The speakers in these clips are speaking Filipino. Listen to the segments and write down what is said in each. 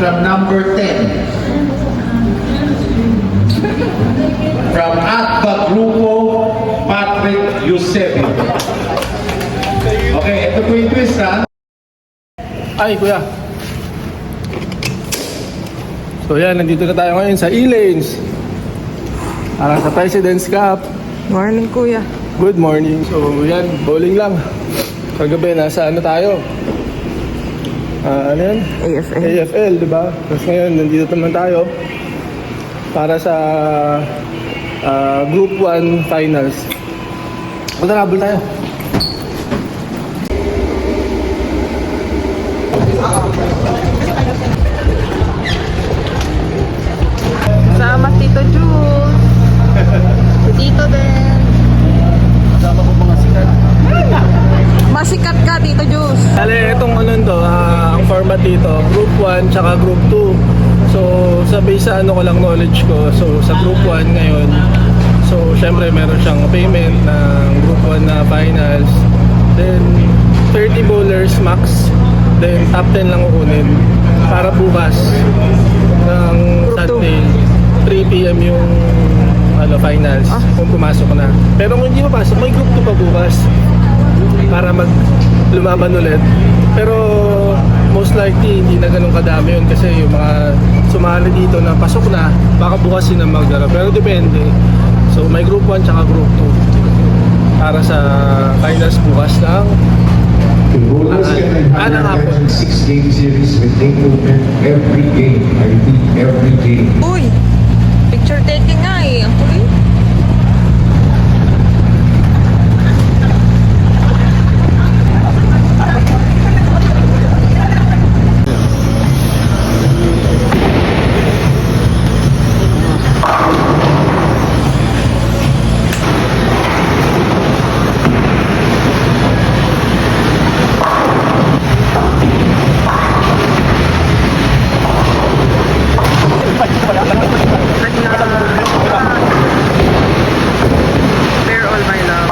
from number 10. From Atba Grupo, Patrick Eusebio. Okay, ito po yung twist ha. Ay, kuya. So yan, nandito na tayo ngayon sa E-Lanes. Para sa President's Cup. Morning, kuya. Good morning. So yan, bowling lang. Kagabi, nasa ano tayo? Ano yan? AFL. AFL, di ba? Tapos ngayon, nandito naman tayo para sa Group 1 Finals. Magdarabol tayo. Sama Tito Jules. Tito din. Kasama ko mga sikat. Masikat ka, Tito Jules. Kali, itong ano to, ang format dito, Group 1 tsaka Group 2. So, sa base sa ano ko lang knowledge ko, so sa Group 1 ngayon, so syempre meron siyang payment ng Group 1 na finals. Then, 30 bowlers max. Then, top 10 lang kukunin para bukas ng Sunday, 3 p.m. yung ano, finals kung pumasok na. Pero kung hindi papasok, may Group 2 pa bukas para lumaban ulit. Pero most likely hindi na ganun kadami yun kasi yung mga sumali dito na pasok na, baka bukas yun ang magdara. Pero depende. So may Group 1 tsaka Group 2 para sa finals bukas ng ng hapon. 6-game series with day movement every game. I repeat, every game. Uy, picture taking nga eh. Ang kulit. Bear all my love.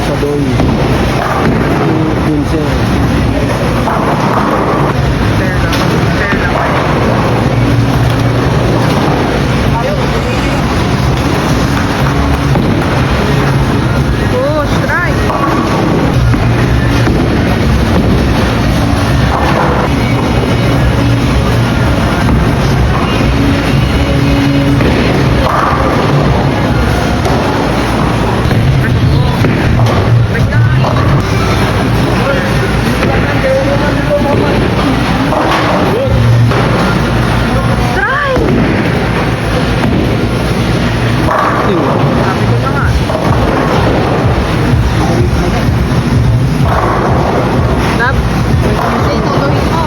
Sadoy. Vincent. Bear lang. Bear lang. Oh, strike. Sabi ko na nga. Lab, kasi tutuloy mo.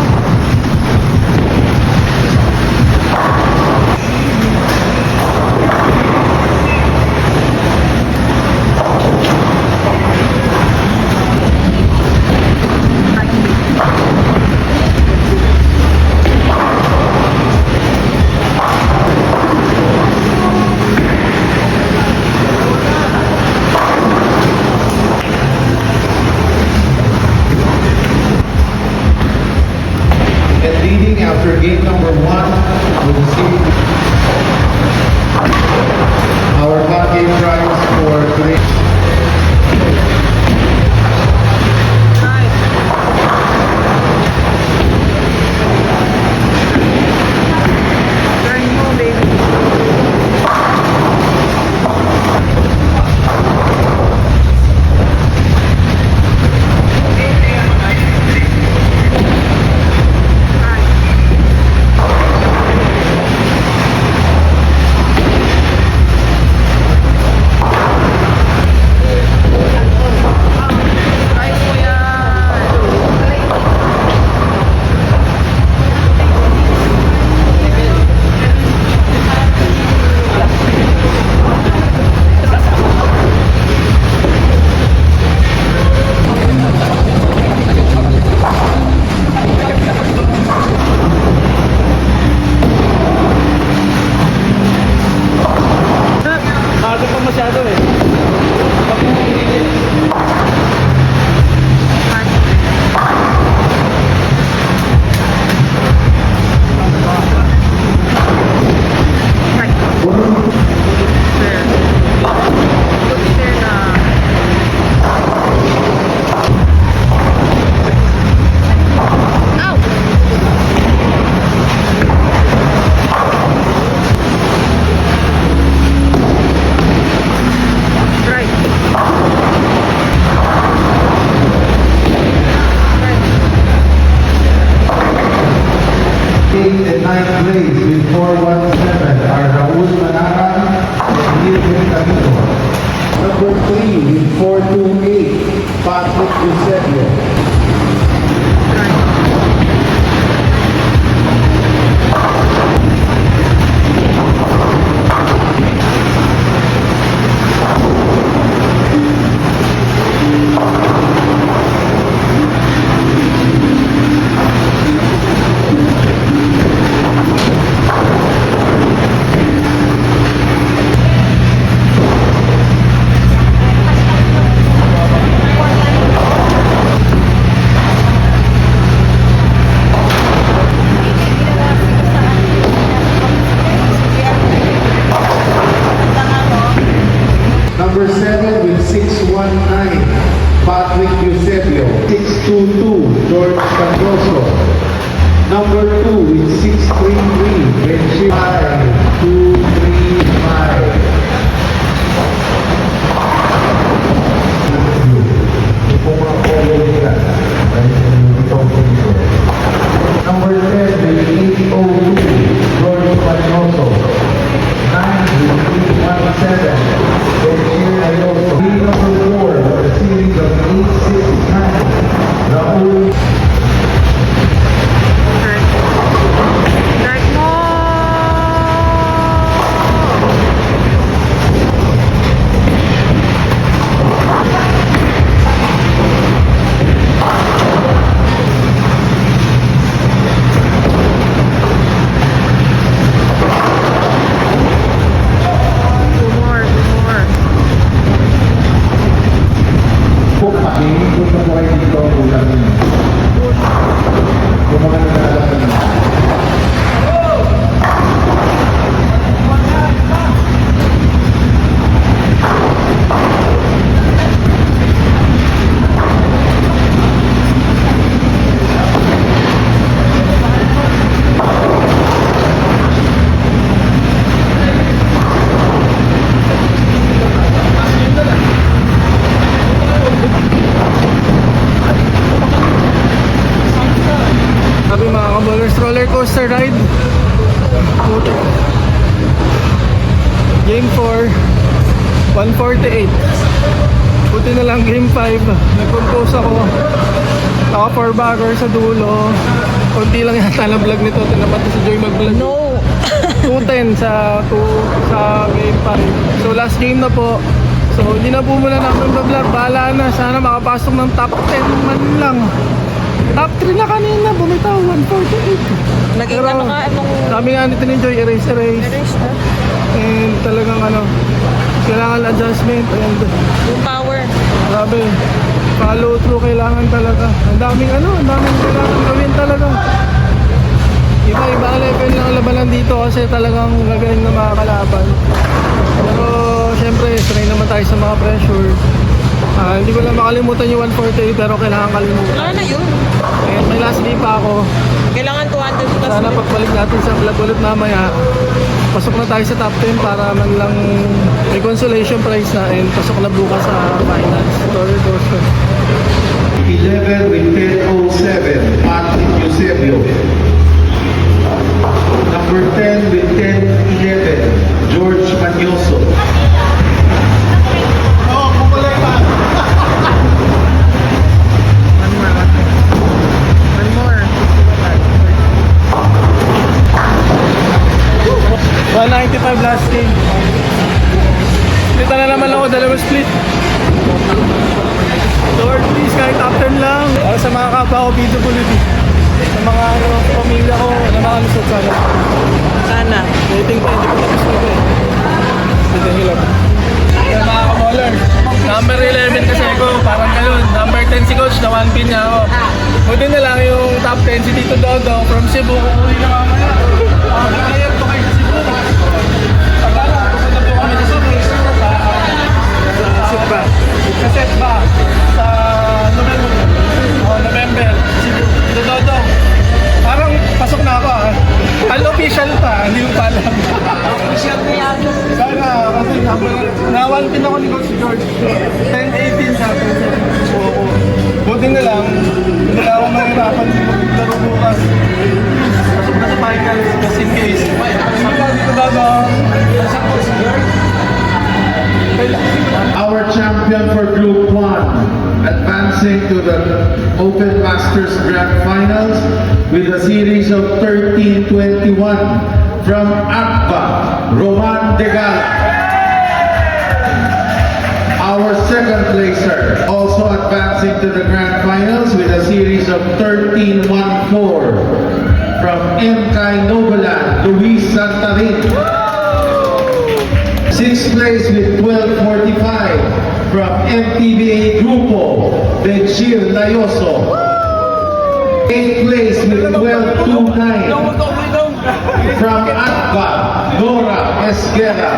And leading after game number 1 with the series. Our fun game prize for today. Turn mo, baby. Number 2 with 633. Benji 5235. Number 10 with 802. George Panoso. 9 with 317. Benji Ayoso. Number 4 with a series of 869. Raul Strike mo! Two more. kung pakinig kung na po kayo dito ang ulang ninyo. Kung mga naglalakad na. Sabi mga kaballers, roller coaster ride. Game 4, 148. Buti na lang game 5. Nag-compose ako. Naka 4 bagger sa dulo. Konti lang yata na vlog nito. Tinapat si Joy mag-vlog. No! 210 sa game 5. So last game na po. So hindi na po muna namin vlog. Bahala na. Sana makapasok ng top 10 man lang. Top 3 na kanina, bumitaw, 148. Naging ano ka, itong Sabi nga nito ni Joy, erase. erase na. And talagang kailangan adjustment. And Yung power. grabe, follow through kailangan talaga. Ang daming kailangan gawin talaga. Iba-iba level lang ang labanan dito kasi talagang gagaling na makakalaban. Pero syempre, sanay naman tayo sa mga pressure. Hindi ko lang makalimutan yung 148 pero kailangan kalimutan. Wala na yun. And may last day pa ako. Kailangan 200 plus. Sana pagbalik natin sa vlog ulit mamaya, pasok na tayo sa top 10 para man lang may consolation prize na and pasok na bukas sa finals. Roller coaster. 11 with 1007. Patrick Eusebio. Number 10 with 1011. George Manyoso. One more. 195 last game. Kita na naman ako, dalawang split. Lord, please, kahit top 10 lang. Para sa mga kapwa ko, PWD. Sa mga pamilya ko, na mga lusot sana. Sana. Waiting pa, hindi ko tapos na ito eh. Dito hilap. Kaya mga kamoller, number 11 kasi ako, parang ganun. Number 10 si Coach, na 1 pin niya ako. Buti na lang yung top 10 si Tito Dodo from Cebu. Kukunin na mamaya. Kaya po kayo sa Cebu. Pagkala, pupunta po kami sa Cebu. Sa set ba? Sa November. Cebu. Tito Dodo. Parang pasok na ako ah. Unofficial pa, hindi mo pa alam. Official na yan. Sana, kasi na-1 pin ako ni Coach George. 10-18 sa akin. So, buti na lang, hindi na ako mahirapan maglaro bukas. Pasok na sa finals, just in case. Saka dito bago. Our champion for Group 1, advancing to the Open Masters Grand Finals with a series of 13-21 from ACBA, Roman Degala. Our second placer, also advancing to the Grand Finals with a series of 13-14 from MK Novelan, Luis Santarin. Sixth place with 12:45 from MTBA Grupo, Benchir Layoso. Eighth place with 12:29 from ACBA, Nora Esguerra.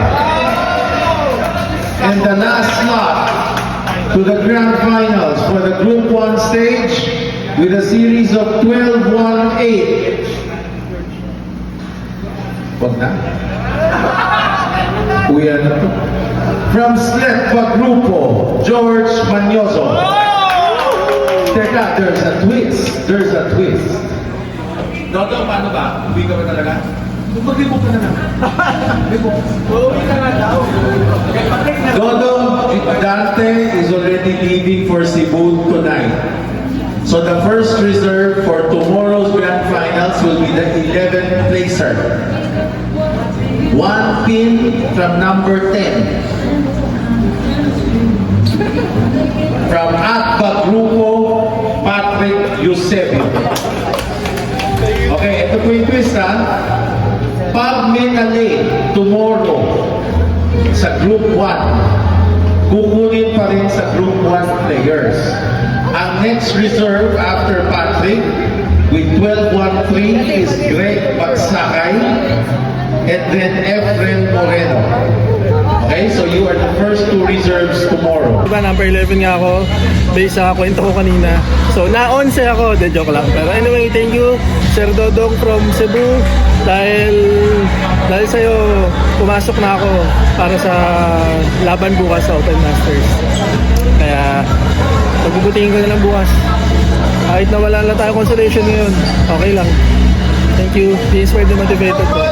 And the last slot to the Grand Finals for the Group 1 stage with a series of 12-18 Wag na. Kuya na to. From Sletba Grupo, George Manyoso. Teka, there's a twist. There's a twist. Dodo, paano ba? Uwi ka ba talaga? Mag-libog ka na lang. Libog. Uuwi ka nga daw. Dodo, Dante is already leaving for Cebu tonight. So the first reserve for tomorrow's grand finals will be the 11th placer. One pin from number 10. From Atba Grupo, Patrick Eusebio. Okay, ito po yung twist ha. Pag Menale tomorrow sa Group 1, kukunin pa rin sa Group 1 players. Ang next reserve after Patrick with 12-1-3 is Greg Bagsakay and then Efren Moreno. Okay, so you are the first two reserves tomorrow. Diba, number 11 nga ako, based sa kwento ko kanina. So, na-11 ako, de joke lang. Pero anyway, thank you, Sir Dodong from Cebu. Dahil sa'yo, pumasok na ako para sa laban bukas sa Open Masters. Kaya, pagbubutihin ko na lang bukas. Kahit na wala lang tayo consolation ngayon, okay lang. Thank you. Be inspired and motivated po.